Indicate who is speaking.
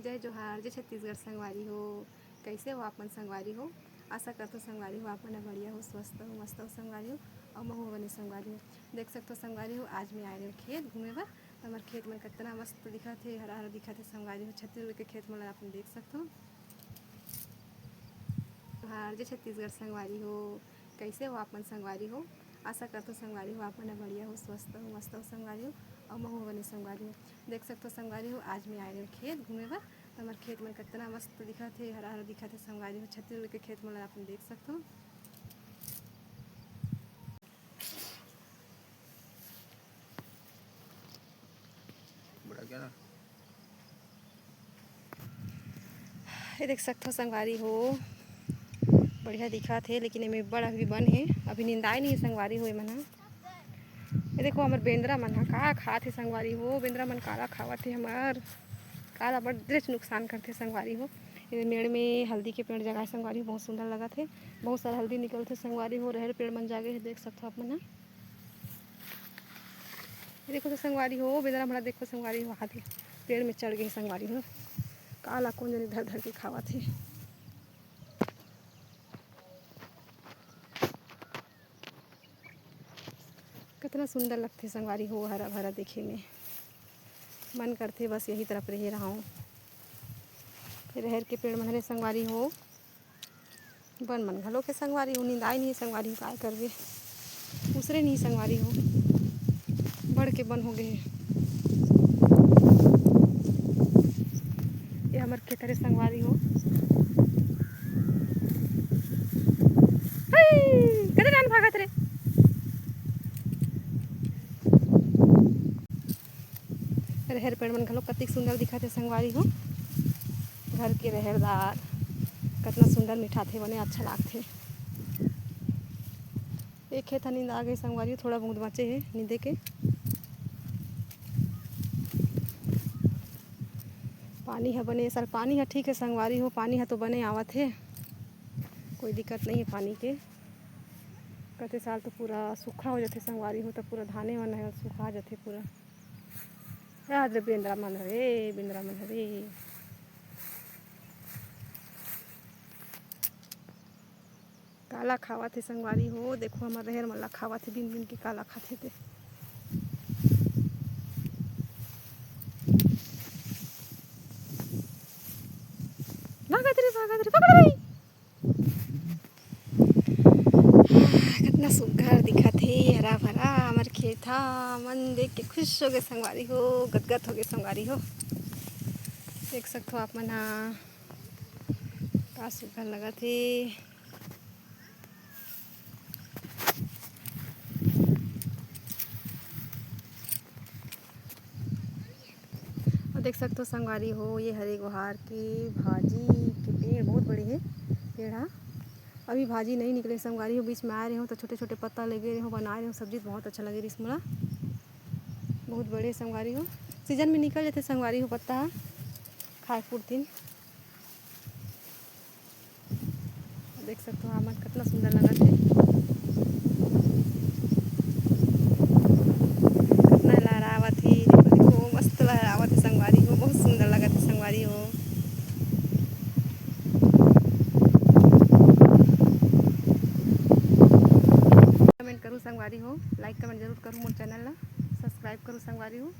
Speaker 1: जय जोहार, जय छत्तीसगढ़ संगवारी हो। कैसे हो आप मन संगवारी हो? आशा करते संगवारी हो आप मन बढ़िया हो, स्वस्थ हो, मस्त हो संगवारी हो और महू बने संगवारी हो। देख सकते हो संगवारी हो, आज मैं आए रही खेत घूमे बर। हमारे खेत में कितना मस्त दिखत है, हरा हरा दिखत है संगवारी हो। छत्तीसगढ़ के खेत में आप देख सकते हो। जोहार, जय छत्तीसगढ़ संगवारी हो। कैसे हो आप मन संगवारी हो? आशा करते संगवारी हो आप मन बढ़िया हो, स्वस्थ हो, मस्त हो संगवारी हो और महू बने संगवारी हो। देख सकते हो संगवारी हो, आज मैं आए रही खेत घूमे बर। हमारे खेत में कितना मस्त दिखत है, हरा हरा दिखत है संगवारी हो। छत्तीसगढ़ के खेत में आप देख सकते हो। ये देख सकते हो संगवारी हो, बढ़िया दिखत है, लेकिन एमे बड़ अभी बन है, अभी निंदाए नहीं है संगवारी हो। मन ये देखो हमार बेंद्रा मन का खात है संगवारी हो। बेंद्रा मन काला खावत है, हमार काला बड़े नुकसान करते संगवारी हो। ये मेड़ में हल्दी के पेड़ जगाए संगवारी हो, बहुत सुंदर लगा थे। बहुत सारा हल्दी निकलते संगवारी हो। रहेर पेड़ मन जागे है, देख सकते हो आप मन। ये देखो तो संगवारी हो, बेंद्रा मन देखो संगवारी हो, हाथी पेड़ में चढ़ गए संगवारी हो। काला कौन जने धर धर के खावत है। कितना सुंदर लगते संगवारी हो, हरा भरा देखे में मन करते बस यही तरफ रहे रहा हूँ। रहेर के पेड़ मन संगवारी हो, बन मन घलो के संगवारी हो। निंदाई नहीं संगवारी हो, काय करबे उसरे नहीं संगवारी हो, बढ़ के बन हो गए। ये हमार खेतरे संगवारी हो। कदे जान भागत रे। रहेर पेड़ मन घलो कतिक सुंदर दिखत है संगवारी हो। घर के रहेरदार कितना सुंदर मीठा थे, बने अच्छा लागथे। एक खेत नींद आ गए संगवारी, थोड़ा बहुत बचे है नींदे के। पानी है बने सर, पानी है ठीक है संगवारी हो, पानी है तो बने आवत है, कोई दिक्कत नहीं है पानी के। कते साल तो पूरा सूखा हो जाते संगवारी हो, तो पूरा धाने मन है सूखा जाते पूरा। याद रे बेंद्रा मन हवे, बेंद्रा मन हवे। काला खावत है संगवारी हो, देखो हमार रहेर मन ला खावत है, बिन बिन के काला खाते थे। भागत रे पकड़ भाई। कितना सुघर दिखत है, हरा भरा हमार खेत हा। मन देख के खुश हो गए संगवारी हो, गदगद हो गए संगवारी हो। देख सकते हो आप मन हा, का सुघर लगत है। और देख सकते हो संगवारी हो, ये हरे गुहार के भाजी के पेड़ बहुत बड़े है पेड़ हा। अभी भाजी नहीं निकले संगवारी हो, बीच में आ रहे हो तो छोटे छोटे पत्ता लगे रहे हो, बना रहे हो सब्जी, बहुत अच्छा लगे रही मोला। बहुत बड़े संगवारी हो, सीजन में निकल जाते संगवारी हो पत्ता खाए फूटतीन। देख सकते हो आमन कितना सुंदर लगत है, कितना लहरावत है। देखो मस्त लहरावत है संगवारी हो, बहुत सुंदर लगत है संगवारी हो। कमेंट करूँ संगवारी हो, लाइक कमेंट जरूर करूँ, मोर चैनल ला सब्सक्राइब करूँ संगवारी हो।